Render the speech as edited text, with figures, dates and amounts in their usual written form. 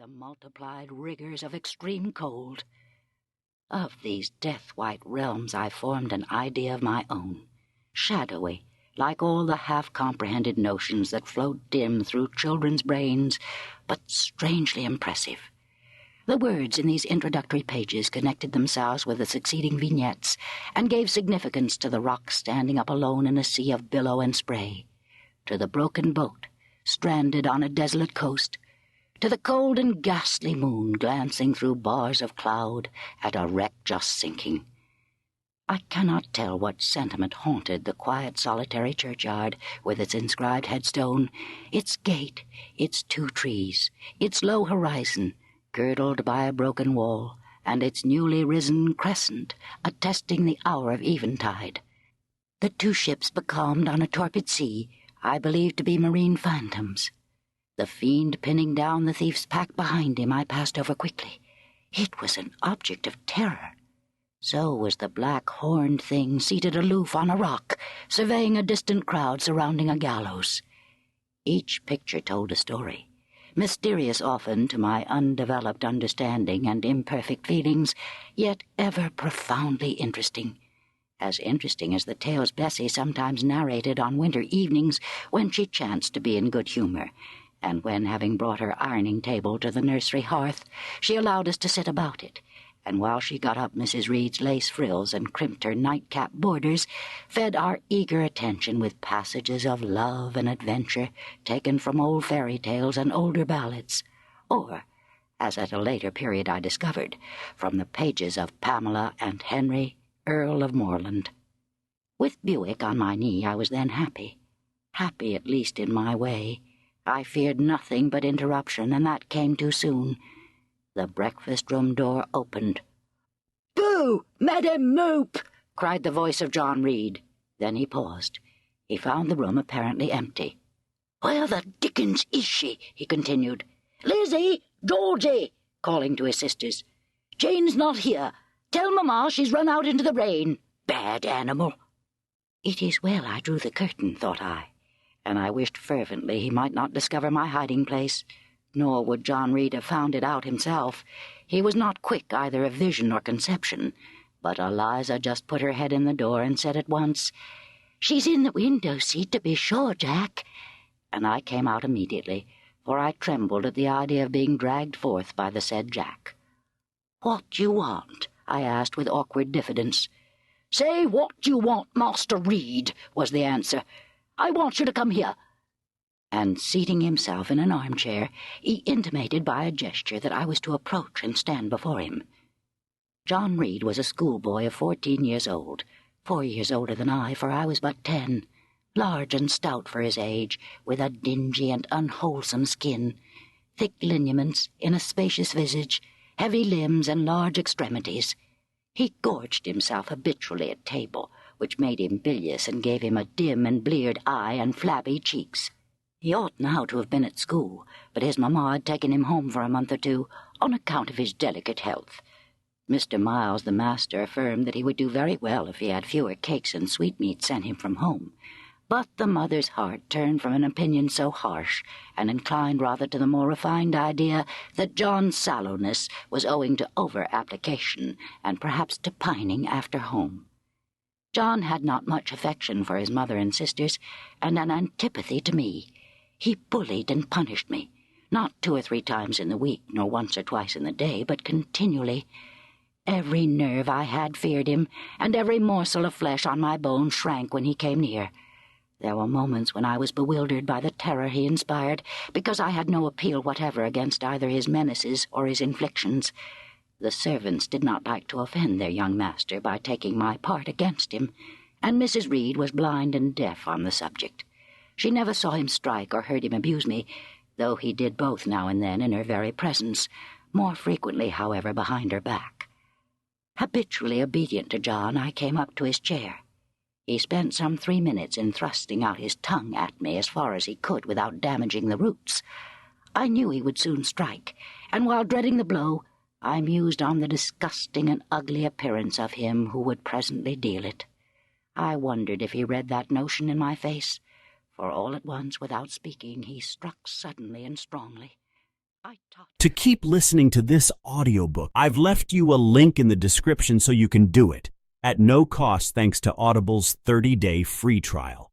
the multiplied rigors of extreme cold. Of these death-white realms I formed an idea of my own, shadowy, like all the half-comprehended notions that float dim through children's brains, but strangely impressive. The words in these introductory pages connected themselves with the succeeding vignettes and gave significance to the rock standing up alone in a sea of billow and spray, to the broken boat stranded on a desolate coast, to the cold and ghastly moon glancing through bars of cloud at a wreck just sinking. I cannot tell what sentiment haunted the quiet, solitary churchyard with its inscribed headstone, its gate, its 2 trees, its low horizon, girdled by a broken wall, and its newly risen crescent, attesting the hour of eventide. The 2 ships becalmed on a torpid sea, I believed to be marine phantoms. The fiend pinning down the thief's pack behind him I passed over quickly. It was an object of terror. So was the black horned thing seated aloof on a rock, surveying a distant crowd surrounding a gallows. Each picture told a story, mysterious often to my undeveloped understanding and imperfect feelings, yet ever profoundly interesting. As interesting as the tales Bessie sometimes narrated on winter evenings when she chanced to be in good humor, and when, having brought her ironing table to the nursery hearth, she allowed us to sit about it, and while she got up Mrs. Reed's lace frills and crimped her nightcap borders, fed our eager attention with passages of love and adventure taken from old fairy tales and older ballads, or, as at a later period I discovered, from the pages of Pamela and Henry, Earl of Morland. With Buick on my knee I was then happy at least in my way. I feared nothing but interruption, and that came too soon. The breakfast-room door opened. "Boo! Madame Moop!" cried the voice of John Reed. Then he paused. He found the room apparently empty. "Where the dickens is she?" he continued. "Lizzie! Georgie!" calling to his sisters. "Jane's not here. Tell Mamma she's run out into the rain. Bad animal." It is well I drew the curtain, thought I, and I wished fervently he might not discover my hiding-place. Nor would John Reed have found it out himself. He was not quick either of vision or conception, but Eliza just put her head in the door and said at once, "She's in the window-seat, to be sure, Jack." And I came out immediately, for I trembled at the idea of being dragged forth by the said Jack. "What do you want?" I asked with awkward diffidence. "Say what you want, Master Reed," was the answer. "I want you to come here." And seating himself in an armchair, he intimated by a gesture that I was to approach and stand before him. John Reed was a schoolboy of 14 years old, 4 years older than I, for I was but 10, large and stout for his age, with a dingy and unwholesome skin, thick lineaments in a spacious visage, heavy limbs and large extremities. He gorged himself habitually at table, which made him bilious and gave him a dim and bleared eye and flabby cheeks. He ought now to have been at school, but his mamma had taken him home for a month or 2 on account of his delicate health. Mr. Miles, the master, affirmed that he would do very well if he had fewer cakes and sweetmeats sent him from home, but the mother's heart turned from an opinion so harsh and inclined rather to the more refined idea that John's sallowness was owing to over-application and perhaps to pining after home. John had not much affection for his mother and sisters, and an antipathy to me. He bullied and punished me, not 2 or 3 times in the week, nor once or twice in the day, but continually. Every nerve I had feared him, and every morsel of flesh on my bones shrank when he came near. There were moments when I was bewildered by the terror he inspired, because I had no appeal whatever against either his menaces or his inflictions. The servants did not like to offend their young master by taking my part against him, and Mrs. Reed was blind and deaf on the subject. She never saw him strike or heard him abuse me, though he did both now and then in her very presence, more frequently, however, behind her back. Habitually obedient to John, I came up to his chair. He spent some 3 minutes in thrusting out his tongue at me as far as he could without damaging the roots. I knew he would soon strike, and while dreading the blow, I mused on the disgusting and ugly appearance of him who would presently deal it. I wondered if he read that notion in my face, for all at once, without speaking, he struck suddenly and strongly. I taught To keep listening to this audiobook, I've left you a link in the description so you can do it, at no cost thanks to Audible's 30-day free trial.